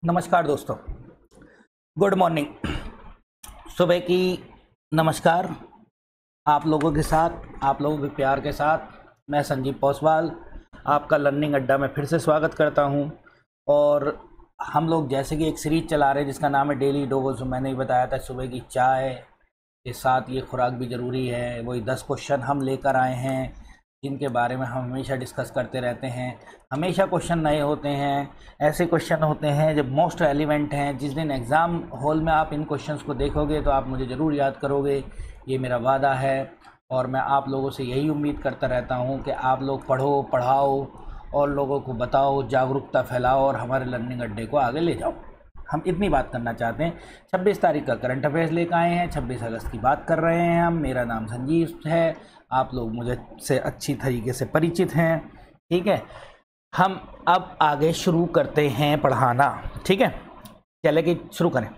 नमस्कार दोस्तों, good morning. सुबह की नमस्कार। आप लोगों के साथ, आप लोगों के प्यार के साथ मैं संजीव पौसवाल आपका लर्निंग अड्डा में फिर से स्वागत करता हूं। और हम लोग जैसे कि एक सीरीज चला रहे हैं जिसका नाम है डेली डोज। मैंने ही बताया था सुबह की चाय के साथ ये खुराक भी ज़रूरी है। वही 10 क्वेश्चन हम लेकर आए हैं जिनके बारे में हम हमेशा डिस्कस करते रहते हैं। हमेशा क्वेश्चन नए होते हैं, ऐसे क्वेश्चन होते हैं जो मोस्ट रेलिवेंट हैं। जिस दिन एग्ज़ाम हॉल में आप इन क्वेश्चंस को देखोगे तो आप मुझे ज़रूर याद करोगे, ये मेरा वादा है। और मैं आप लोगों से यही उम्मीद करता रहता हूँ कि आप लोग पढ़ो, पढ़ाओ और लोगों को बताओ, जागरूकता फैलाओ और हमारे लर्निंग अड्डे को आगे ले जाओ। हम इतनी बात करना चाहते हैं। 26 तारीख का करंट अफेयर्स लेकर आए हैं, 26 अगस्त की बात कर रहे हैं हम। मेरा नाम संजीव है, आप लोग मुझे से अच्छी तरीके से परिचित हैं, ठीक है। हम अब आगे शुरू करते हैं पढ़ाना, ठीक है। चले कि शुरू करें,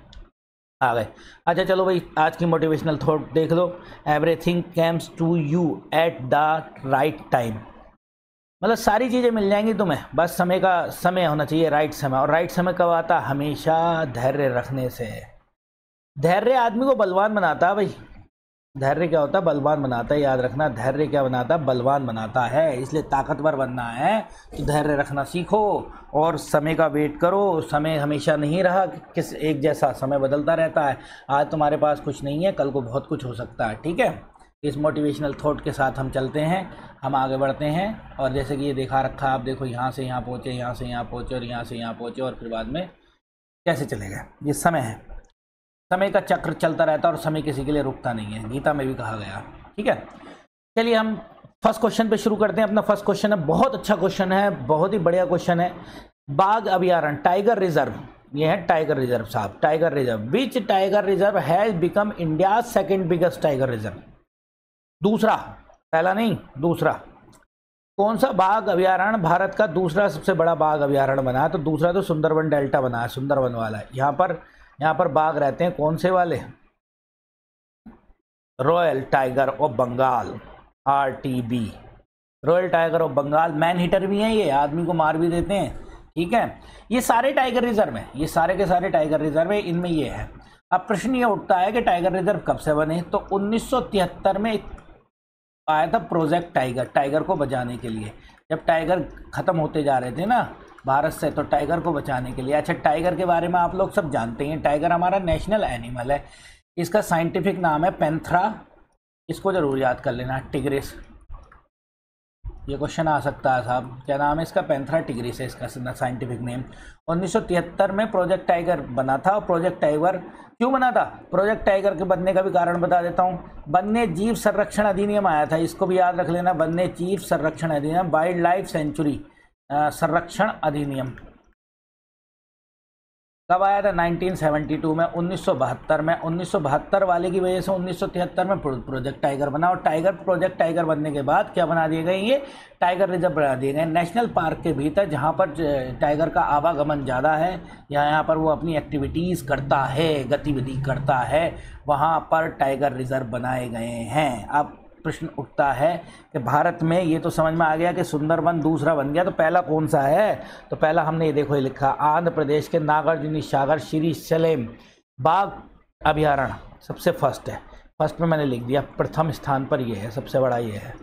आ गए। अच्छा चलो भाई, आज की मोटिवेशनल थॉट देख लो। Everything comes to you at the right time. मतलब सारी चीज़ें मिल जाएंगी तुम्हें, बस समय होना चाहिए, राइट समय। और राइट समय कब आता? हमेशा धैर्य रखने से। धैर्य आदमी को बलवान बनाता है भाई। धैर्य क्या होता है? बलवान बनाता है। याद रखना, धैर्य क्या बनाता है? बलवान बनाता है। इसलिए ताकतवर बनना है तो धैर्य रखना सीखो और समय का वेट करो। समय हमेशा नहीं रहा किस एक जैसा, समय बदलता रहता है। आज तुम्हारे पास कुछ नहीं है, कल को बहुत कुछ हो सकता है, ठीक है। इस मोटिवेशनल थॉट के साथ हम चलते हैं, हम आगे बढ़ते हैं। और जैसे कि ये दिखा रखा, आप देखो यहाँ से यहाँ पहुँचे, यहाँ से यहाँ पहुँचे और यहाँ से यहाँ पहुँचे और फिर बाद में कैसे चले गए। ये समय है, समय का चक्र चलता रहता है और समय किसी के लिए रुकता नहीं है, गीता में भी कहा गया, ठीक है। चलिए हम फर्स्ट क्वेश्चन पे शुरू करते हैं। अपना फर्स्ट क्वेश्चन है, बहुत अच्छा क्वेश्चन है, बहुत ही बढ़िया क्वेश्चन है। बाघ अभयारण्य, टाइगर रिजर्व, ये है टाइगर रिजर्व साहब, tiger reserve. Which tiger reserve has become India second biggest tiger reserve? दूसरा, पहला नहीं, दूसरा। कौन सा बाघ अभयारण्य भारत का दूसरा सबसे बड़ा बाघ अभयारण्य बना है? तो दूसरा तो सुंदरबन डेल्टा बना है, सुंदरबन वाला है। यहाँ पर बाघ रहते हैं, कौन से वाले? Royal tiger of Bengal, RTB, royal tiger of Bengal. Main hitter भी हैं, ये आदमी को मार भी देते हैं, ठीक है। ये सारे टाइगर रिजर्व हैं, ये सारे के सारे टाइगर रिजर्व है, इनमें ये है। अब प्रश्न ये उठता है कि टाइगर रिजर्व कब से बने? तो 1973 में आया था प्रोजेक्ट टाइगर, टाइगर को बचाने के लिए। जब टाइगर खत्म होते जा रहे थे ना भारत से, तो टाइगर को बचाने के लिए। अच्छा, टाइगर के बारे में आप लोग सब जानते हैं, टाइगर हमारा नेशनल एनिमल है। इसका साइंटिफिक नाम है पैंथरा, इसको जरूर याद कर लेना, टिग्रिस। ये क्वेश्चन आ सकता है साहब, क्या नाम है इसका? पैंथरा टिग्रिस है इसका साइंटिफिक नेम। 1973 में प्रोजेक्ट टाइगर बना था। और प्रोजेक्ट टाइगर क्यों बना था? प्रोजेक्ट टाइगर के बनने का भी कारण बता देता हूँ। वन्य जीव संरक्षण अधिनियम आया था, इसको भी याद रख लेना, वन्य जीव संरक्षण अधिनियम, वाइल्ड लाइफ सेंचुरी संरक्षण अधिनियम। कब आया था? 1972 में, 1972 में। 1972 वाले की वजह से 1973 में प्रोजेक्ट टाइगर बना। और प्रोजेक्ट टाइगर बनने के बाद क्या बना दिए गए? ये टाइगर रिजर्व बना दिए गए नेशनल पार्क के भीतर, जहाँ पर टाइगर का आवागमन ज़्यादा है या यहाँ पर वो अपनी एक्टिविटीज़ करता है, गतिविधि करता है, वहाँ पर टाइगर रिजर्व बनाए गए हैं। अब प्रश्न उठता है कि भारत में, ये तो समझ में आ गया कि सुंदरबन दूसरा बन गया, तो पहला कौन सा है? तो पहला हमने ये देखो, ये लिखा, आंध्र प्रदेश के नागार्जुन सागर श्री शैलम बाघ अभयारण्य सबसे फर्स्ट है। फर्स्ट में मैंने लिख दिया, प्रथम स्थान पर ये है, सबसे बड़ा ये है,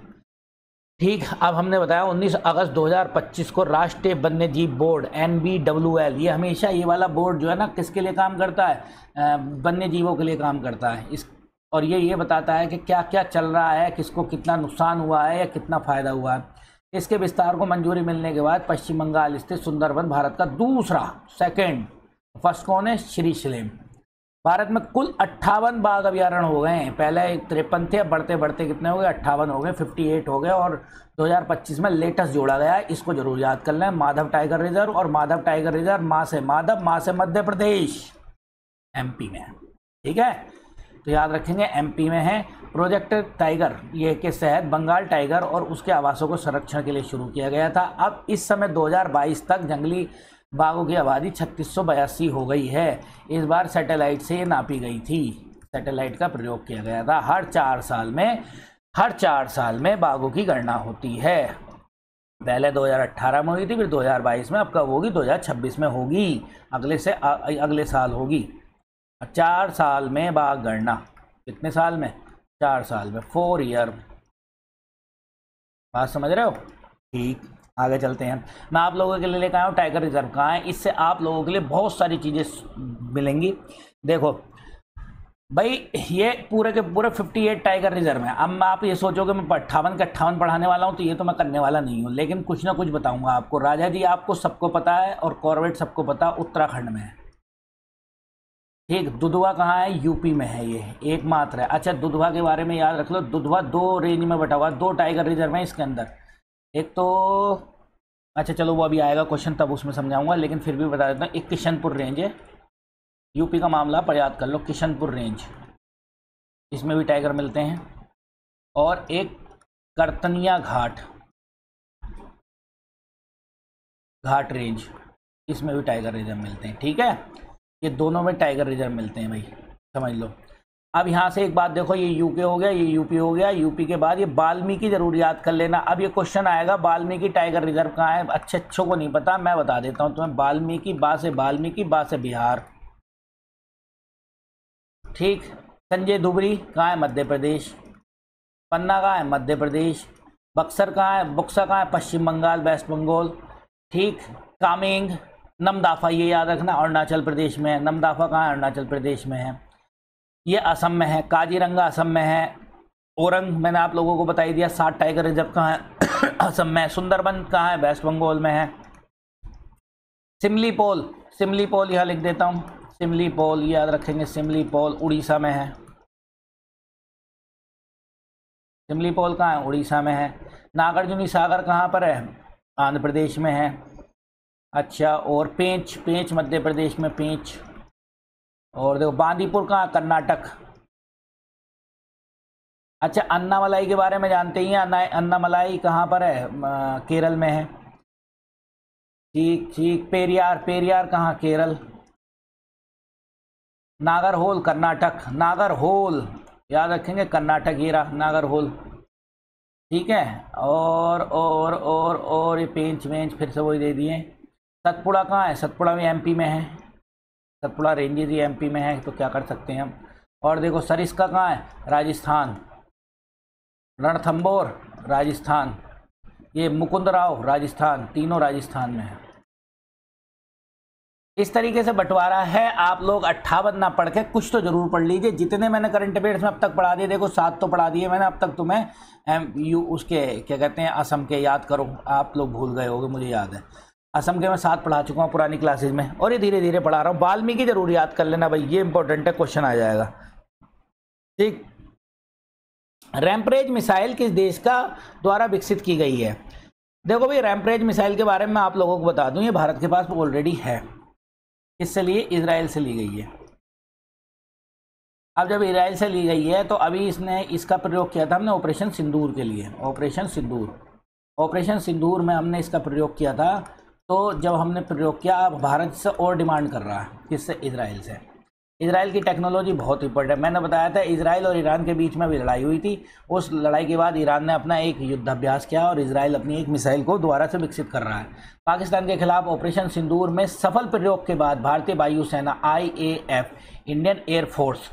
ठीक। अब हमने बताया 19 अगस्त 2025 को राष्ट्रीय वन्य जीव बोर्ड NBWL, ये हमेशा ये वाला बोर्ड जो है ना, किसके लिए काम करता है? वन्य जीवों के लिए काम करता है। इस और ये बताता है कि क्या क्या चल रहा है, किसको कितना नुकसान हुआ है या कितना फ़ायदा हुआ है। इसके विस्तार को मंजूरी मिलने के बाद पश्चिम बंगाल स्थित सुंदरबन भारत का दूसरा, सेकंड, फर्स्ट कौन है? श्री शैलम। भारत में कुल 58 बाघ अभयारण्य हो गए हैं। पहले 53 थे, बढ़ते बढ़ते कितने हो गए? 58 हो गए, 58 हो गए। और 2025 में लेटेस्ट जोड़ा गया है, इसको जरूर याद कर लें, माधव टाइगर रिजर्व। और माधव टाइगर रिजर्व, माँ से माधव, माँ से मध्य प्रदेश, MP में, ठीक है। तो याद रखेंगे MP में है। प्रोजेक्ट टाइगर ये के तहत बंगाल टाइगर और उसके आवासों को संरक्षण के लिए शुरू किया गया था। अब इस समय 2022 तक जंगली बाघों की आबादी 3682 हो गई है। इस बार सैटेलाइट से ये नापी गई थी, सैटेलाइट का प्रयोग किया गया था। हर 4 साल में बाघों की गणना होती है। पहले 2018 में हुई थी, फिर 2022 में, अब कब होगी? 2026 में होगी, अगले साल होगी। 4 साल में भाग गणना, कितने साल में? 4 साल में, 4 ईयर। बात समझ रहे हो? ठीक, आगे चलते हैं। मैं आप लोगों के लिए लेकर आया हूँ टाइगर रिजर्व कहाँ है। इससे आप लोगों के लिए बहुत सारी चीज़ें मिलेंगी। देखो भाई, ये पूरे के पूरे 58 टाइगर रिजर्व हैं। अब आप ये सोचोगे मैं 58 के 58 पढ़ाने वाला हूँ, तो ये तो मैं करने वाला नहीं हूँ, लेकिन कुछ ना कुछ बताऊंगा आपको। राजा जी आपको सबको पता है, और कॉर्बेट सबको पता, उत्तराखंड में है। ठीक, दुधवा कहाँ है? यूपी में है, ये एकमात्र है। अच्छा, दुधवा के बारे में याद रख लो, दुधवा 2 रेंज में बटा हुआ, 2 टाइगर रिजर्व है इसके अंदर। एक तो, अच्छा चलो वो अभी आएगा क्वेश्चन, तब उसमें समझाऊंगा, लेकिन फिर भी बता देता हूँ। एक किशनपुर रेंज है, यूपी का मामला पर याद कर लो, किशनपुर रेंज, इसमें भी टाइगर मिलते हैं। और एक करतनिया घाट रेंज, इसमें भी टाइगर रिजर्व मिलते हैं। ठीक है, ये दोनों में टाइगर रिजर्व मिलते हैं भाई, समझ लो। अब यहाँ से एक बात देखो, ये यूके हो गया, ये यूपी हो गया। यूपी के बाद ये वाल्मीकि जरूर याद कर लेना। अब ये क्वेश्चन आएगा, वाल्मीकि टाइगर रिजर्व कहाँ है? अच्छों को नहीं पता, मैं बता देता हूँ तुम्हें। वाल्मीकि, बा से बिहार। ठीक, संजय धुबरी कहाँ है? मध्य प्रदेश। पन्ना कहाँ है? मध्य प्रदेश। बक्सर कहाँ है? बुक्सा कहाँ है? पश्चिम बंगाल, वेस्ट बंगाल। ठीक, कामेंग, नमदाफा, ये याद रखना, अरुणाचल प्रदेश में है। नमदाफा कहाँ है? अरुणाचल प्रदेश में है। ये असम में है। काजीरंगा असम में है। ओरंग मैंने आप लोगों को बता ही दिया। 7 टाइगर रिजर्व कहाँ है? असम में है। सुंदरबन कहाँ है? वेस्ट बंगाल में है। सिमलीपोल यहाँ लिख देता हूँ, सिमलीपोल याद रखेंगे। सिमलीपोल उड़ीसा में है। सिमलीपोल कहाँ है? उड़ीसा में है। नागार्जुनी सागर कहाँ पर है? आंध्र प्रदेश में है। अच्छा, और पेंच मध्य प्रदेश में, पेंच। और देखो बांदीपुर कहाँ? कर्नाटक। अच्छा, अन्नामलाई के बारे में जानते ही हैं। अन्नामलाई कहाँ पर है? केरल में है। ठीक, पेरियार कहाँ? केरल। नागरहोल कर्नाटक, नागरहोल याद रखेंगे, कर्नाटक, ये रहा नागरहोल। ठीक है, और ये पेंच फिर से वही दे दिए। सतपुड़ा कहाँ है? सतपुड़ा भी एमपी में है। सतपुड़ा रेंजेस ही एमपी में है, तो क्या कर सकते हैं हम। और देखो सरिस्का कहाँ है? राजस्थान। रणथंबोर राजस्थान। ये मुकुंदराव राजस्थान, तीनों राजस्थान में है। इस तरीके से बंटवारा है। आप लोग 58 ना पढ़ के कुछ तो जरूर पढ़ लीजिए। जितने मैंने करंट अफेयर्स में अब तक पढ़ा दिए, देखो 7 तो पढ़ा दिए मैंने अब तक तुम्हें। उसके क्या कहते हैं, असम के याद करो। आप लोग भूल गए होगे, मुझे याद है। असम के मैं 7 पढ़ा चुका हूँ पुरानी क्लासेज में, और ये धीरे धीरे पढ़ा रहा हूँ। वाल्मीकि जरूर याद कर लेना भाई, ये इंपॉर्टेंट है, क्वेश्चन आ जाएगा। ठीक, रैम्परेज मिसाइल किस देश का द्वारा विकसित की गई है? देखो भाई, रैम्परेज मिसाइल के बारे में आप लोगों को बता दूं, ये भारत के पास ऑलरेडी है। किससे लिए? इजराइल से ली गई है। अब जब इजराइल से ली गई है, तो अभी इसने इसका प्रयोग किया था हमने ऑपरेशन सिंदूर के लिए। ऑपरेशन सिंदूर में हमने इसका प्रयोग किया था। तो जब हमने प्रयोग किया, अब भारत से और डिमांड कर रहा है। किससे? इजराइल से। इजराइल की टेक्नोलॉजी बहुत इंपॉर्टेंट है। मैंने बताया था इजराइल और ईरान के बीच में अभी लड़ाई हुई थी। उस लड़ाई के बाद ईरान ने अपना एक युद्धाभ्यास किया, और इजराइल अपनी एक मिसाइल को दोबारा से विकसित कर रहा है। पाकिस्तान के खिलाफ ऑपरेशन सिंदूर में सफल प्रयोग के बाद भारतीय वायुसेना IAF, Indian air force,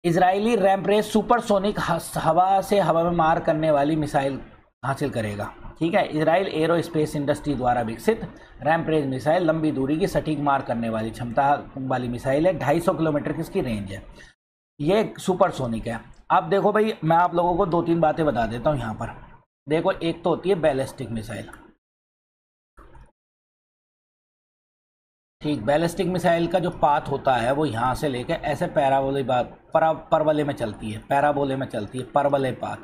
Israeli Rampage supersonic हवा से हवा में मार करने वाली मिसाइल हासिल करेगा। ठीक है, इजराइल एरोस्पेस इंडस्ट्री द्वारा विकसित रैम्परेज मिसाइल लंबी दूरी की सटीक मार करने वाली क्षमता वाली मिसाइल है। 250 किलोमीटर की इसकी रेंज है। ये सुपरसोनिक है। अब देखो भाई, मैं आप लोगों को 2-3 बातें बता देता हूँ यहाँ पर। देखो, एक तो होती है बैलिस्टिक मिसाइल। ठीक, बैलिस्टिक मिसाइल का जो पाथ होता है वो यहाँ से लेकर ऐसे परवले में चलती है। पैराबोले में चलती है, परवले पाथ।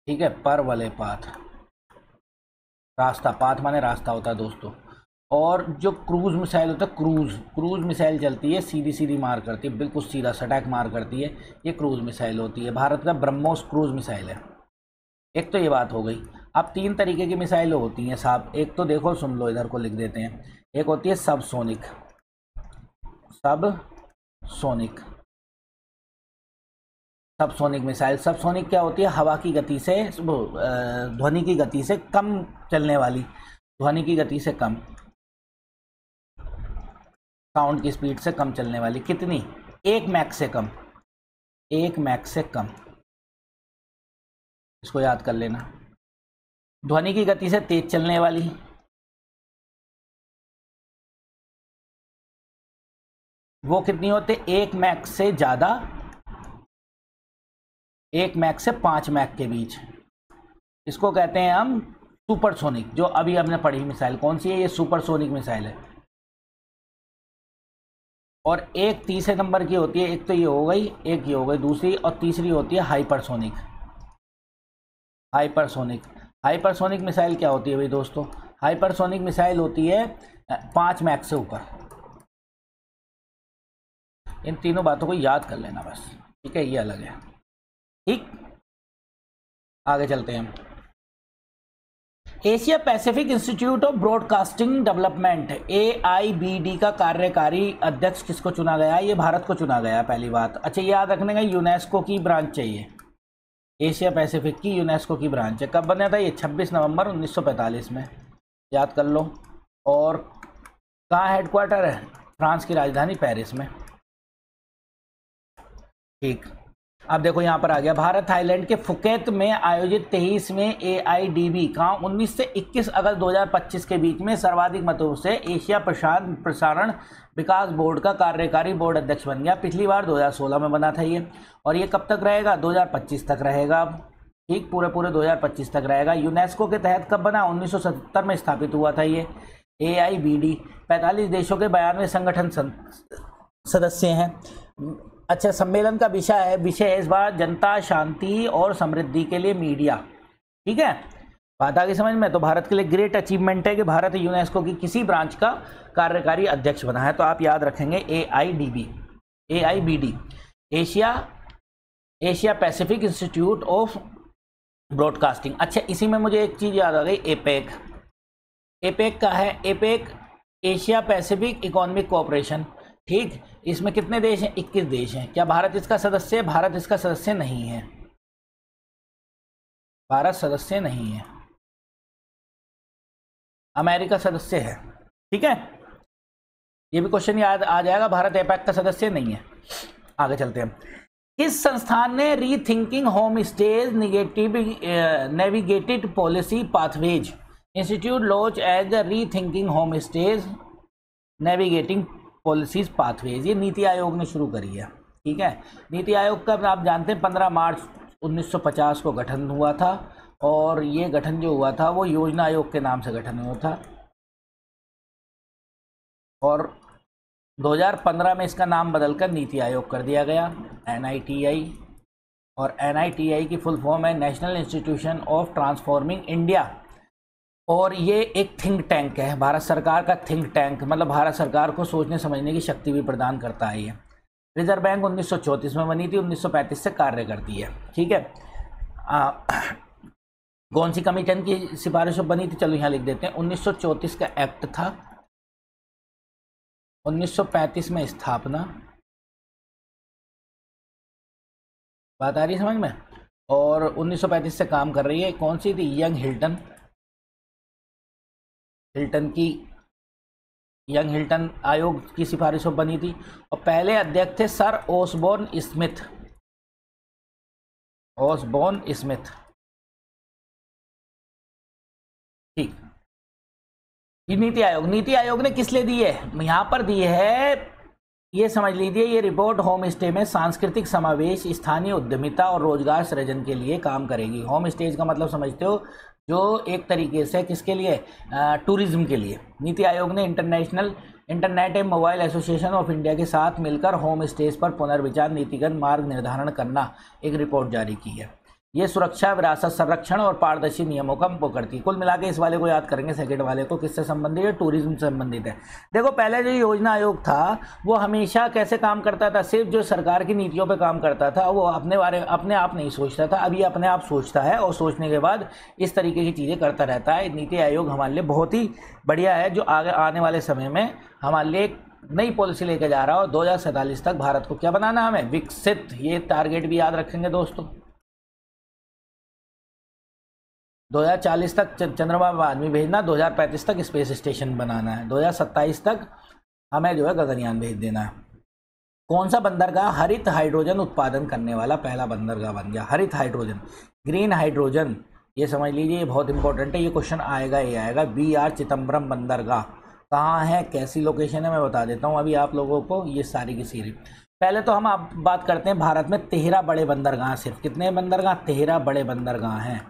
ठीक है, परवले पाथ, रास्ता, पाथ माने रास्ता होता है दोस्तों। और जो क्रूज मिसाइल होता है, क्रूज मिसाइल चलती है, सीधी सीधी मार करती है, बिल्कुल सीधा सटैक मार करती है। ये क्रूज मिसाइल होती है। भारत का ब्रह्मोस क्रूज मिसाइल है। एक तो ये बात हो गई। अब 3 तरीके की मिसाइल होती हैं साहब। एक तो देखो, सुन लो, इधर को लिख देते हैं। एक होती है सबसोनिक, सबसोनिक मिसाइल। सबसोनिक क्या होती है? हवा की गति से, ध्वनि की गति से कम चलने वाली, ध्वनि की गति से कम, साउंड की स्पीड से कम चलने वाली। कितनी? 1 मैक से कम, 1 मैक से कम, इसको याद कर लेना। ध्वनि की गति से तेज चलने वाली, वो कितनी होते? 1 मैक से ज़्यादा, 1 मैक से 5 मैक के बीच, इसको कहते हैं हम सुपरसोनिक। जो अभी हमने पढ़ी मिसाइल कौन सी है? ये सुपरसोनिक मिसाइल है। और एक तीसरे नंबर की होती है, एक तो ये हो गई, एक ये हो गई दूसरी, और तीसरी होती है हाइपरसोनिक। हाइपरसोनिक, हाइपरसोनिक मिसाइल क्या होती है भाई दोस्तों? हाइपरसोनिक मिसाइल होती है 5 मैक से ऊपर। इन तीनों बातों को याद कर लेना बस, ठीक है? ये अलग है, ठीक। आगे चलते हैं। Asia Pacific institute of broadcasting development, AIBD का कार्यकारी अध्यक्ष किसको चुना गया? ये भारत को चुना गया, पहली बात। अच्छा, याद रखने का, यूनेस्को की ब्रांच चाहिए, एशिया पैसिफिक की यूनेस्को की ब्रांच है। कब बना था ये? 26 नवंबर 1945 में, याद कर लो। और कहाँ हेडक्वार्टर है? फ्रांस की राजधानी पेरिस में, ठीक। अब देखो यहाँ पर आ गया, भारत थाईलैंड के फुकेत में आयोजित 23वें AIDB कहाँ 19 से 21 अगस्त 2025 के बीच में सर्वाधिक मतों से एशिया प्रशांत प्रसारण विकास बोर्ड का कार्यकारी बोर्ड अध्यक्ष बन गया। पिछली बार 2016 में बना था ये, और ये कब तक रहेगा? 2025 तक रहेगा, अब ठीक, पूरे 2025 तक रहेगा। यूनेस्को के तहत कब बना? 1977 में स्थापित हुआ था ये AIBD। 45 देशों के 92 संगठन सदस्य हैं। अच्छा, सम्मेलन का विषय है इस बार जनता, शांति और समृद्धि के लिए मीडिया, ठीक है? बात आ गई समझ में? तो भारत के लिए ग्रेट अचीवमेंट है कि भारत यूनेस्को की किसी ब्रांच का कार्यकारी अध्यक्ष बना है। तो आप याद रखेंगे AIBD, Asia Pacific institute of broadcasting. अच्छा, इसी में मुझे एक चीज़ याद आ गई, एपेक का है, APEC Asia Pacific economic cooperation, ठीक। इसमें कितने देश हैं? 21 देश हैं। क्या भारत इसका सदस्य है? भारत इसका सदस्य नहीं है, भारत सदस्य नहीं है, अमेरिका सदस्य है, ठीक है? ये भी क्वेश्चन याद आ जाएगा, भारत एपेक का सदस्य नहीं है। आगे चलते हैं। किस संस्थान ने rethinking home stage navigated policy pathways institute launch as rethinking home stage navigating policies pathways? ये नीति आयोग ने शुरू करी है, ठीक है? नीति आयोग का आप जानते हैं 15 मार्च 1950 को गठन हुआ था, और ये गठन जो हुआ था वो योजना आयोग के नाम से गठन हुआ था, और 2015 में इसका नाम बदलकर नीति आयोग कर दिया गया, NITI। और NITI की फुल फॉर्म है national institution of transforming India, और ये एक थिंक टैंक है, भारत सरकार का थिंक टैंक, मतलब भारत सरकार को सोचने समझने की शक्ति भी प्रदान करता है ये। रिजर्व बैंक 1934 में बनी थी, 1935 से कार्य करती है, ठीक है? कौन सी कमीशन की सिफारिश बनी थी? चलो यहाँ लिख देते हैं। 1934 का एक्ट था, 1935 में स्थापना, बात आ रही समझ में? और 1935 से काम कर रही है। कौन सी थी? यंग हिल्टन आयोग की सिफारिशों बनी थी, और पहले अध्यक्ष थे सर ओसबोर्न स्मिथ, ठीक। नीति आयोग ने किस लिए दी है? यहाँ पर दी है, ये समझ लीजिए, ये रिपोर्ट होम स्टे में सांस्कृतिक समावेश, स्थानीय उद्यमिता और रोजगार सृजन के लिए काम करेगी। होम स्टेज का मतलब समझते हो? जो एक तरीके से किसके लिए? टूरिज्म के लिए। नीति आयोग ने इंटरनेट एवं मोबाइल एसोसिएशन ऑफ इंडिया के साथ मिलकर होम स्टेज पर पुनर्विचार नीतिगत मार्ग निर्धारण करना एक रिपोर्ट जारी की है। ये सुरक्षा, विरासत, संरक्षण और पारदर्शी नियमों का वो करती है। कुल मिला के इस वाले को याद करेंगे, सेकंड वाले को, किससे संबंधित है? टूरिज्म से संबंधित है। देखो, पहले जो योजना आयोग था वो हमेशा कैसे काम करता था? सिर्फ जो सरकार की नीतियों पे काम करता था, वो अपने आप नहीं सोचता था। अब ये अपने आप सोचता है, और सोचने के बाद इस तरीके की चीज़ें करता रहता है। नीति आयोग हमारे लिए बहुत ही बढ़िया है, जो आगे आने वाले समय में हमारे लिए नई पॉलिसी लेके जा रहा है और 2047 तक भारत को क्या बनाना है, हमें विकसित। ये टारगेट भी याद रखेंगे दोस्तों। 2040 तक चंद्रमा पर आदमी भेजना, 2035 तक स्पेस स्टेशन बनाना है, 2027 तक हमें जो है गगनयान भेज देना है। कौन सा बंदरगाह हरित हाइड्रोजन उत्पादन करने वाला पहला बंदरगाह बन गया? हरित हाइड्रोजन, ग्रीन हाइड्रोजन, ये समझ लीजिए, ये बहुत इंपॉर्टेंट है, ये क्वेश्चन आएगा ही आएगा। BR चिदम्बरम बंदरगाह कहाँ है, कैसी लोकेशन है, मैं बता देता हूँ अभी आप लोगों को, ये सारी की सीरी। पहले तो हम आप बात करते हैं भारत में 13 बड़े बंदरगाह, सिर्फ कितने बंदरगाह, 13 बड़े बंदरगाह हैं।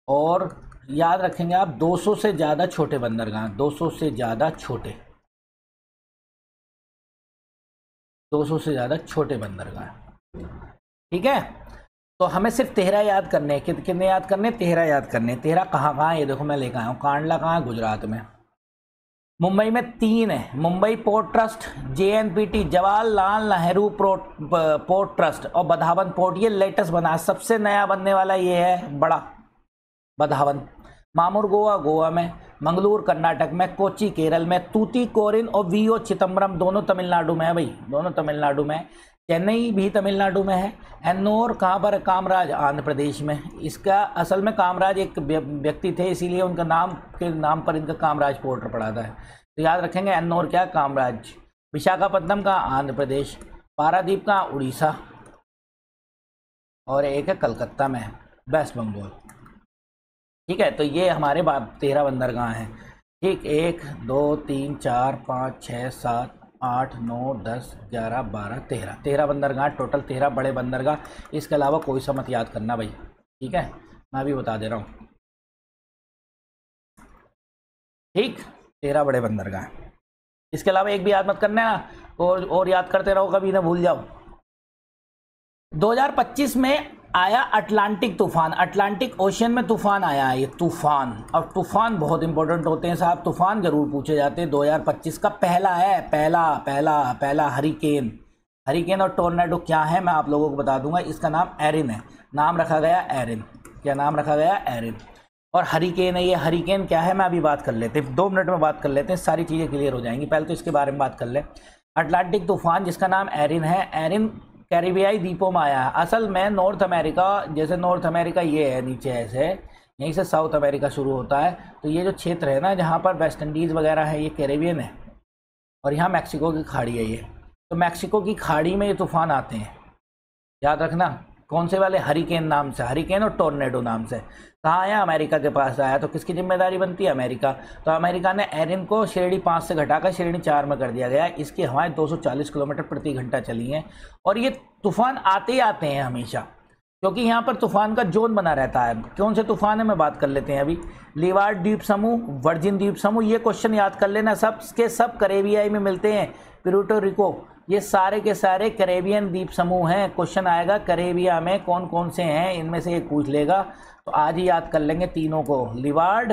और याद रखेंगे आप 200 से ज़्यादा छोटे बंदरगाह, 200 से ज़्यादा छोटे, 200 से ज़्यादा छोटे बंदरगाह। ठीक है, तो हमें सिर्फ 13 याद करने हैं। कितने याद करने? 13 याद करने। 13 कहाँ कहाँ है ये देखो मैं लेकर आया हूँ। कांडला कहाँ है? गुजरात में। मुंबई में 3 है, Mumbai port trust, JNPT Jawaharlal Nehru port trust, और बधावन पोर्ट, ये लेटेस्ट बना, सबसे नया बनने वाला ये है बड़ा बधावन। मामूर गोवा में, मंगलूर कर्नाटक में, कोच्चि केरल में, तूतीकोरिन और VO चिदम्बरम दोनों तमिलनाडु में है भाई, दोनों तमिलनाडु में। चेन्नई भी तमिलनाडु में है। एन्नोर कहाँ पर? कामराज आंध्र प्रदेश में। इसका असल में कामराज एक व्यक्ति थे, इसीलिए उनका नाम के नाम पर इनका कामराज पोर्ट पड़ा था। तो याद रखेंगे एन्नोर क्या? कामराज। विशाखापट्टनम का आंध्र प्रदेश, पारादीप का उड़ीसा, और एक है कलकत्ता में, वेस्ट बंगाल। ठीक है, तो ये हमारे 13 बंदरगाह हैं। ठीक, 1 2 3 4 5 6 7 8 9 10 11 12 13 बंदरगाह टोटल, 13 बड़े बंदरगाह। इसके अलावा कोई सा मत याद करना भाई, ठीक है, मैं भी बता दे रहा हूँ। ठीक, 13 बड़े बंदरगाह। इसके अलावा एक भी याद मत करना ना, और याद करते रहो, कभी ना भूल जाओ। 2025 में आया अटलांटिक तूफान, अटलांटिक ओशन में तूफान आया है, ये तूफान। अब तूफान बहुत इंपॉर्टेंट होते हैं साहब, तूफान जरूर पूछे जाते हैं। 2025 का पहला है, पहला हरिकेन और टोर्नेडो क्या है मैं आप लोगों को बता दूंगा। इसका नाम एरिन है, नाम रखा गया एरिन। क्या नाम रखा गया? एरिन। और हरिकेन है, ये हरिकेन क्या है मैं अभी बात कर लेते हैं, 2 मिनट में बात कर लेते हैं, सारी चीज़ें क्लियर हो जाएंगी। पहले तो इसके बारे में बात कर ले। अटलांटिक तूफान जिसका नाम एरिन है, एरिन कैरिबियाई द्वीपों में आया है। असल में नॉर्थ अमेरिका, जैसे नॉर्थ अमेरिका ये है नीचे ऐसे, यहीं से साउथ अमेरिका शुरू होता है। तो ये जो क्षेत्र है ना जहाँ पर वेस्ट इंडीज़ वगैरह है, ये कैरेबियन है, और यहाँ मैक्सिको की खाड़ी है ये। तो मैक्सिको की खाड़ी में ये तूफान आते हैं, याद रखना। कौन से वाले? हरिकेन नाम से, हरिकेन और टोर्नेडो नाम से। कहाँ आया? अमेरिका के पास आया। तो किसकी जिम्मेदारी बनती है? अमेरिका। तो अमेरिका ने एरिन को श्रेणी 5 से घटाकर श्रेणी 4 में कर दिया गया। इसकी हवाएं 240 किलोमीटर प्रति घंटा चली हैं, और ये तूफान आते ही आते हैं हमेशा, क्योंकि यहाँ पर तूफान का जोन बना रहता है। कौन से तूफान है मैं बात कर लेते हैं अभी। लीवार्ड द्वीप समूह, वर्जिन द्वीप समूह, ये क्वेश्चन याद कर लेना, सब के सब कैरेबियाई में मिलते हैं। प्यूर्टो रिको, ये सारे के सारे कैरेबियन द्वीप समूह हैं। क्वेश्चन आएगा कैरेबिया में कौन कौन से हैं, इनमें से एक पूछ लेगा, तो आज ही याद कर लेंगे तीनों को। लीवार्ड,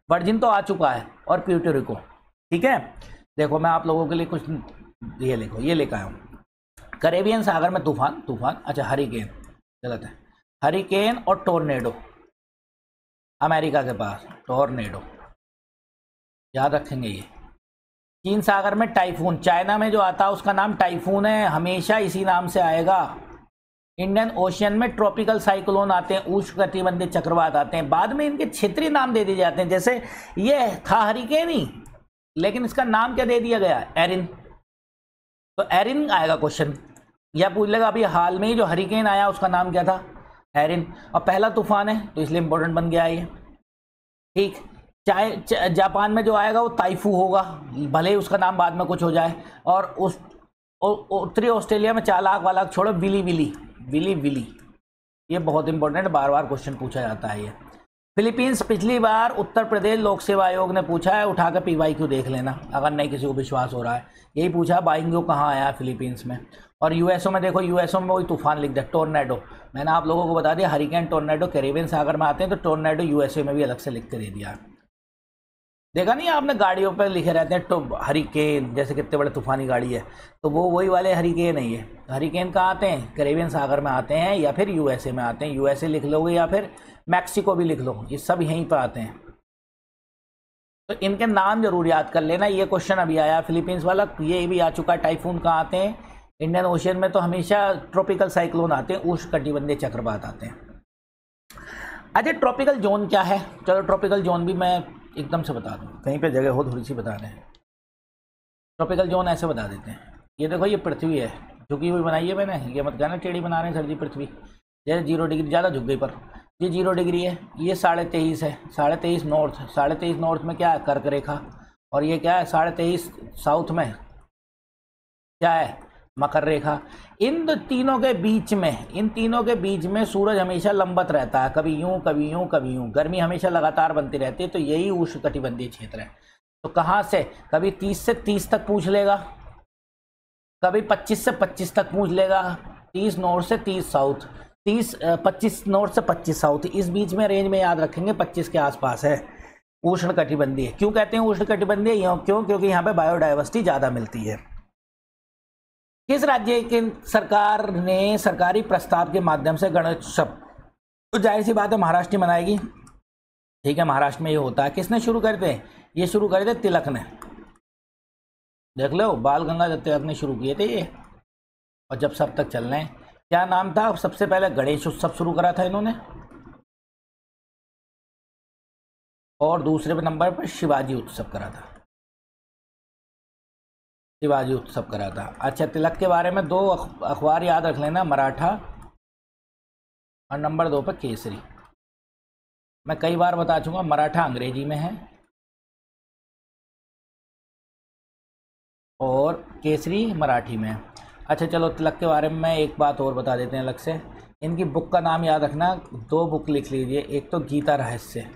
वर्जिन तो आ चुका है, और प्यूर्टो रिको। ठीक है, देखो मैं आप लोगों के लिए कुछ ये लिखो, ये लेकर आया हूँ। कैरेबियन सागर में तूफान, अच्छा हरिकेन गलत है, हरिकेन और टोर्नेडो अमेरिका के पास, टोर्नेडो याद रखेंगे ये। चीन सागर में टाइफून, चाइना में जो आता है उसका नाम टाइफून है, हमेशा इसी नाम से आएगा। इंडियन ओशियन में ट्रॉपिकल साइक्लोन आते हैं, उष्णकटिबंधीय चक्रवात आते हैं, बाद में इनके क्षेत्रीय नाम दे दिए जाते हैं। जैसे ये था हरिकेन ही, लेकिन इसका नाम क्या दे दिया गया? एरिन। तो एरिन आएगा क्वेश्चन, या पूछ लेगा अभी हाल में ही जो हरिकेन आया उसका नाम क्या था? एरिन। और पहला तूफान है तो इसलिए इंपॉर्टेंट बन गया ये। ठीक, जापान में जो आएगा वो ताइफू होगा, भले ही उसका नाम बाद में कुछ हो जाए। और उस उत्तरी ऑस्ट्रेलिया में चालाक वालाक छोड़ो, विली, ये बहुत इंपॉर्टेंट, बार बार क्वेश्चन पूछा जाता है ये। फिलीपींस, पिछली बार उत्तर प्रदेश लोक सेवा आयोग ने पूछा है, उठाकर PYQ देख लेना अगर नहीं किसी को विश्वास हो रहा है। यही पूछा बाइंगो कहाँ आया फिलीपींस में। और यूएसओ में देखो, यूएसओ में वही तूफान लिख दिया टोर्नेडो। मैंने आप लोगों को बता दिया हरिकेन टोर्नेडो कैरेबियन सागर में आते हैं, तो टोर्नेडो यूएसए में भी अलग से लिख के दे दिया। देखा नहीं आपने गाड़ियों पर लिखे रहते हैं तो हरिकेन, जैसे कितने बड़े तूफानी गाड़ी है, तो वो वही वाले हरिकेन है ये। हरिकेन कहाँ आते हैं? कैरेबियन सागर में आते हैं, या फिर यूएसए में आते हैं। यूएसए लिख लोगे या फिर मैक्सिको भी लिख लो, ये सब यहीं पर आते हैं। तो इनके नाम जरूर याद कर लेना। ये क्वेश्चन अभी आया फिलीपींस वाला, ये भी आ चुका है। टाइफून कहाँ आते हैं? इंडियन ओशियन में तो हमेशा ट्रॉपिकल साइक्लोन आते हैं, उष्णकटिबंधीय चक्रवात आते हैं। अच्छा, ट्रॉपिकल जोन क्या है? चलो ट्रॉपिकल जोन भी मैं एकदम से बता दूं, कहीं पे जगह हो थोड़ी सी बता दें। ट्रॉपिकल जोन ऐसे बता देते हैं, ये देखो ये पृथ्वी है, झुकी हुई बनाई है मैंने, ये मत कहना टेढ़ी बना रहे हैं सर जी पृथ्वी, जैसे 0 डिग्री ज़्यादा झुक गई, पर ये 0 डिग्री है, ये 23.5 है, 23.5 नॉर्थ, 23.5 नॉर्थ में क्या है? कर्क रेखा। और ये क्या है? 23.5 साउथ में क्या है? मकर रेखा। इन तीनों के बीच में सूरज हमेशा लंबत रहता है, कभी यूं कभी यूं कभी यूं, गर्मी हमेशा लगातार बनती रहती है, तो यही उष्णकटिबंधीय क्षेत्र है। तो कहाँ से? कभी 30 से 30 तक पूछ लेगा, कभी 25 से 25 तक पूछ लेगा, 30 नॉर्थ से 30 साउथ, 25 नॉर्थ से 25 साउथ, इस बीच में रेंज में याद रखेंगे, 25 के आसपास है उष्णकटिबंधीय। क्यों कहते हैं उष्णकटिबंधीय? क्यों? क्योंकि यहाँ पे बायोडाइवर्सिटी ज़्यादा मिलती है। किस राज्य की सरकार ने सरकारी प्रस्ताव के माध्यम से गणेशोत्सव, तो जाहिर सी बात है महाराष्ट्र मनाएगी, ठीक है, महाराष्ट्र में ये होता है। किसने शुरू कर दे? ये शुरू कर दे तिलक ने, देख लो, बाल गंगाधर तिलक ने शुरू किए थे ये, और जब सब तक चल रहे हैं। क्या नाम था? सबसे पहले गणेश उत्सव शुरू करा था इन्होंने, और दूसरे नंबर पर शिवाजी उत्सव करा था, शिवाजी उत्सव करा था। अच्छा, तिलक के बारे में 2 अखबार याद रख लेना, मराठा और नंबर 2 पर केसरी। मैं कई बार बता चुका, मराठा अंग्रेजी में है और केसरी मराठी में है। अच्छा चलो, तिलक के बारे में एक बात और बता देते हैं अलग से। इनकी बुक का नाम याद रखना, 2 बुक लिख लीजिए, एक तो गीता रहस्य,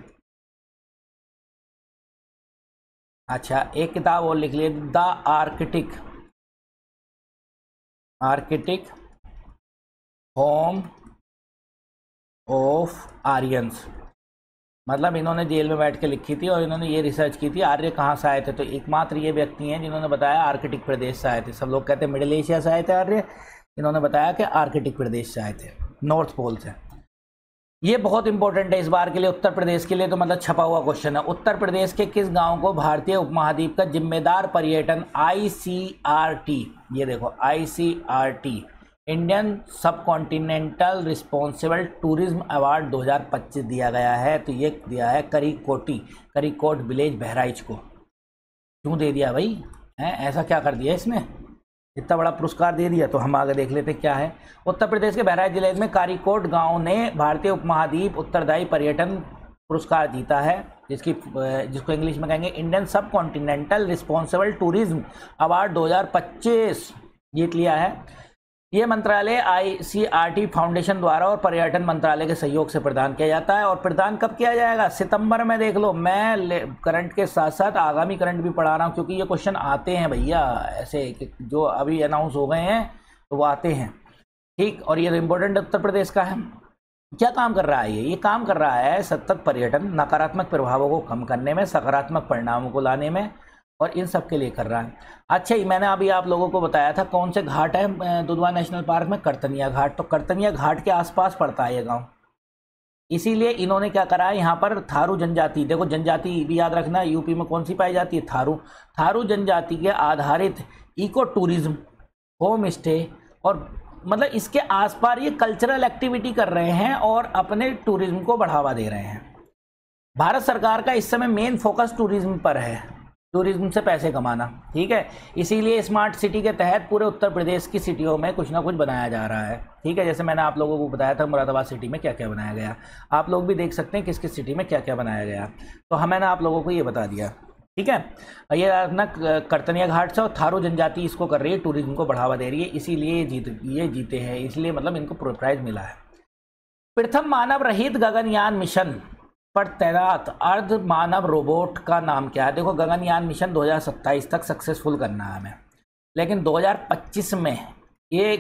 अच्छा एक किताब और लिख लीजिए, the Arctic home of Aryans. मतलब इन्होंने जेल में बैठ के लिखी थी और इन्होंने ये रिसर्च की थी आर्य कहाँ से आए थे। तो एकमात्र ये व्यक्ति हैं जिन्होंने बताया आर्कटिक प्रदेश से आए थे। सब लोग कहते हैं मिडिल एशिया से आए थे आर्य, इन्होंने बताया कि आर्कटिक प्रदेश से आए थे, नॉर्थ पोल से। ये बहुत इंपॉर्टेंट है इस बार के लिए, उत्तर प्रदेश के लिए, तो मतलब छपा हुआ क्वेश्चन है। उत्तर प्रदेश के किस गांव को भारतीय उपमहाद्वीप का जिम्मेदार पर्यटन ICRT, ये देखो ICRT, इंडियन सब कॉन्टिनेंटल रिस्पॉन्सिबल टूरिज्म अवार्ड 2025 दिया गया है। तो ये दिया है करीकोट विलेज बहराइच को। क्यों दे दिया भाई? हैं, ऐसा क्या कर दिया इसने, इतना बड़ा पुरस्कार दे दिया? तो हम आगे देख लेते क्या है। उत्तर प्रदेश के बहराइच जिले में कारीकोट गांव ने भारतीय उपमहाद्वीप उत्तरदायी पर्यटन पुरस्कार जीता है, जिसको इंग्लिश में कहेंगे इंडियन सब कॉन्टिनेंटल रिस्पॉन्सिबल टूरिज्म अवार्ड 2025 जीत लिया है। ये मंत्रालय ICRT फाउंडेशन द्वारा और पर्यटन मंत्रालय के सहयोग से प्रदान किया जाता है। और प्रदान कब किया जाएगा? सितंबर में। देख लो, मैं करंट के साथ साथ आगामी करंट भी पढ़ा रहा हूँ, क्योंकि ये क्वेश्चन आते हैं भैया ऐसे जो अभी अनाउंस हो गए हैं तो वो आते हैं, ठीक। और ये इम्पोर्टेंट उत्तर प्रदेश का है। क्या काम कर रहा है ये काम कर रहा है सतत पर्यटन नकारात्मक प्रभावों को कम करने में, सकारात्मक परिणामों को लाने में, और इन सब के लिए कर रहा है। अच्छा, मैंने अभी आप लोगों को बताया था कौन से घाट है दुधवा नेशनल पार्क में, करतनिया घाट। तो करतनिया घाट के आसपास पड़ता है ये गांव, इसीलिए इन्होंने क्या करा है, यहाँ पर थारू जनजाति, देखो जनजाति भी याद रखना, यूपी में कौन सी पाई जाती है? थारू जनजाति के आधारित इको टूरिज्म, होम स्टे, और मतलब इसके आसपास ये कल्चरल एक्टिविटी कर रहे हैं और अपने टूरिज्म को बढ़ावा दे रहे हैं। भारत सरकार का इस समय मेन फोकस टूरिज्म पर है, टूरिज्म से पैसे कमाना, ठीक है। इसीलिए स्मार्ट सिटी के तहत पूरे उत्तर प्रदेश की सिटियों में कुछ ना कुछ बनाया जा रहा है, ठीक है। जैसे मैंने आप लोगों को बताया था मुरादाबाद सिटी में क्या क्या बनाया गया, आप लोग भी देख सकते हैं किस किस सिटी में क्या क्या बनाया गया। तो मैंने आप लोगों को ये बता दिया, ठीक है। ये अपना करतनिया घाट से और थारू जनजाति इसको कर रही है, टूरिज्म को बढ़ावा दे रही है, इसीलिए ये जीते हैं, इसलिए मतलब इनको प्राइज मिला है। प्रथम मानव रहित गगनयान मिशन पर तैनात अर्ध मानव रोबोट का नाम क्या है? देखो, गगनयान मिशन 2027 तक सक्सेसफुल करना है हमें, लेकिन 2025 में ये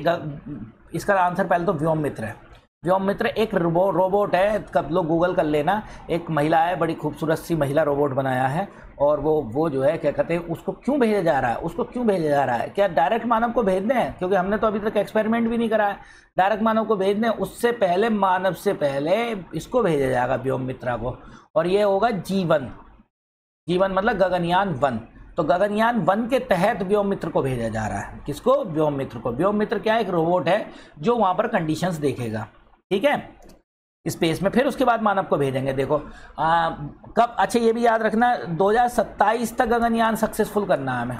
इसका आंसर पहले तो व्योममित्र है। व्योममित्र एक रोबोट है, कब लोग गूगल कर लेना, एक महिला है, बड़ी खूबसूरत सी महिला रोबोट बनाया है। और वो जो है क्या कहते हैं, उसको क्यों भेजा जा रहा है, क्या डायरेक्ट मानव को भेज दें? क्योंकि हमने तो अभी तक एक्सपेरिमेंट भी नहीं करा है, डायरेक्ट मानव को भेज दें, उससे पहले मानव से पहले इसको भेजा जाएगा व्योममित्रा को, और ये होगा जीवन, जीवन मतलब गगनयान 1। तो गगनयान 1 के तहत व्योम मित्र को भेजा जा रहा है। किसको? व्योम मित्र को। व्योम मित्र क्या है? एक रोबोट है जो वहां पर कंडीशंस देखेगा, ठीक है, स्पेस में। फिर उसके बाद मानव को भेजेंगे। देखो कब, अच्छा ये भी याद रखना 2027 तक गगनयान सक्सेसफुल करना है हमें।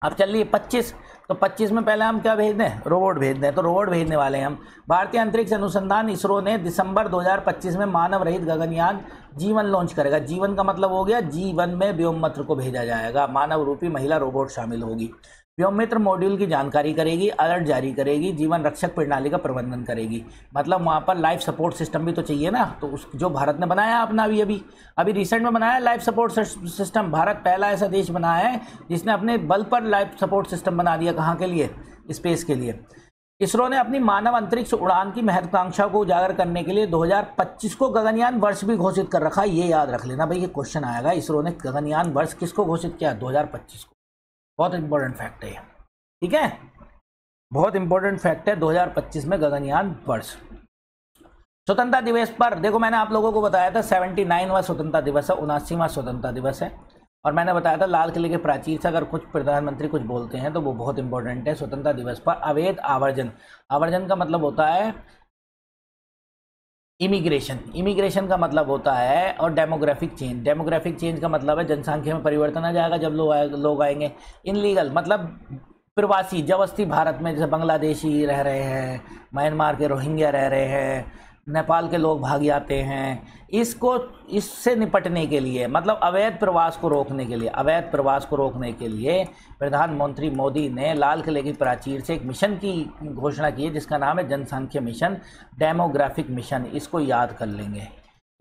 अब चल रही है 25, तो 25 में पहले हम क्या भेज दें? रोबोट भेज दें। तो रोबोट भेजने वाले हैं हम। भारतीय अंतरिक्ष अनुसंधान इसरो ने दिसंबर 2025 में मानव रहित गगनयान जीवन लॉन्च करेगा। जीवन का मतलब हो गया जीवन में व्योम मित्र को भेजा जाएगा, मानव रूपी महिला रोबोट शामिल होगी। व्योम मित्र मॉड्यूल की जानकारी करेगी, अलर्ट जारी करेगी, जीवन रक्षक प्रणाली का प्रबंधन करेगी। मतलब वहाँ पर लाइफ सपोर्ट सिस्टम भी तो चाहिए ना, तो उस जो भारत ने बनाया अपना अभी रिसेंट में बनाया लाइफ सपोर्ट सिस्टम। भारत पहला ऐसा देश बना है जिसने अपने बल पर लाइफ सपोर्ट सिस्टम बना दिया। कहाँ के लिए? स्पेस के लिए। इसरो ने अपनी मानव अंतरिक्ष उड़ान की महत्वाकांक्षा को उजागर करने के लिए 2025 को गगनयान वर्ष भी घोषित कर रखा है। ये याद रख लेना भाई, ये क्वेश्चन आएगा। इसरो ने गगनयान वर्ष किसको घोषित किया? 2025 को। बहुत इंपॉर्टेंट फैक्ट है ये, ठीक है, बहुत इंपॉर्टेंट फैक्ट है। 2025 में गगनयान वर्ष। स्वतंत्रता दिवस पर देखो, मैंने आप लोगों को बताया था 79वां स्वतंत्रता दिवस है, 79वां स्वतंत्रता दिवस है। और मैंने बताया था लाल किले के प्राचीर से अगर कुछ प्रधानमंत्री कुछ बोलते हैं तो वो बहुत इंपॉर्टेंट है। स्वतंत्रता दिवस पर अवैध आवर्जन, आवर्जन का मतलब होता है इमिग्रेशन, इमिग्रेशन का मतलब होता है, और डेमोग्राफिक चेंज, डेमोग्राफिक चेंज का मतलब है जनसंख्या में परिवर्तन आ जाएगा जब लोग आएंगे। इनलीगल मतलब प्रवासी, जब अस्थि भारत में जैसे बांग्लादेशी रह रहे हैं, म्यांमार के रोहिंग्या रह रहे हैं, नेपाल के लोग भाग जाते हैं, इससे निपटने के लिए, मतलब अवैध प्रवास को रोकने के लिए, अवैध प्रवास को रोकने के लिए प्रधानमंत्री मोदी ने लाल किले की प्राचीर से एक मिशन की घोषणा की है जिसका नाम है जनसंख्या मिशन, डेमोग्राफिक मिशन। इसको याद कर लेंगे,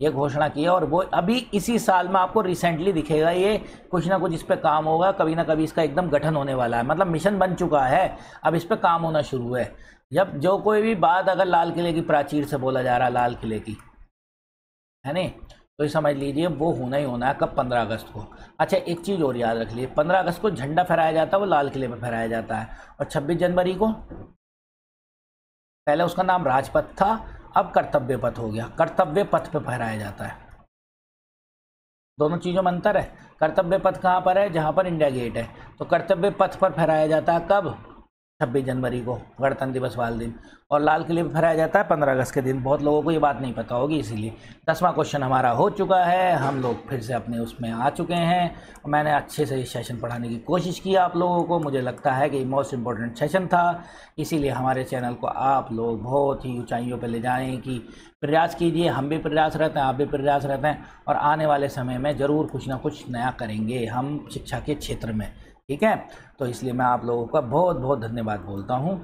ये घोषणा की है। और वो अभी इसी साल में आपको रिसेंटली दिखेगा, ये कुछ ना कुछ इस पर काम होगा, कभी ना कभी इसका एकदम गठन होने वाला है। मतलब मिशन बन चुका है, अब इस पर काम होना शुरू है। जब जो कोई भी बात अगर लाल किले की प्राचीर से बोला जा रहा है, लाल किले की, है नहीं, तो ये समझ लीजिए वो होना ही होना है। कब? 15 अगस्त को। अच्छा एक चीज़ और याद रख लीजिए, 15 अगस्त को झंडा फहराया जाता है, वो लाल किले में फहराया जाता है। और 26 जनवरी को, पहले उसका नाम राजपथ था, अब कर्तव्य पथ हो गया, कर्तव्य पथ पे फहराया जाता है। दोनों चीज़ों में अंतर है। कर्तव्य पथ कहाँ पर है? जहाँ पर इंडिया गेट है। तो कर्तव्य पथ पर फहराया जाता है कब? 26 जनवरी को, गणतंत्र दिवस वाले दिन। और लाल किले पर फहराया जाता है 15 अगस्त के दिन। बहुत लोगों को ये बात नहीं पता होगी, इसीलिए 10वां क्वेश्चन हमारा हो चुका है। हम लोग फिर से अपने उसमें आ चुके हैं। मैंने अच्छे से इस सेशन पढ़ाने की कोशिश की आप लोगों को। मुझे लगता है कि मोस्ट इम्पोर्टेंट सेशन था, इसीलिए हमारे चैनल को आप लोग बहुत ही ऊंचाइयों पर ले जाने की प्रयास कीजिए। हम भी प्रयास रहते हैं, आप भी प्रयास रहते हैं, और आने वाले समय में ज़रूर कुछ ना कुछ नया करेंगे हम शिक्षा के क्षेत्र में, ठीक है। तो इसलिए मैं आप लोगों का बहुत बहुत धन्यवाद बोलता हूँ।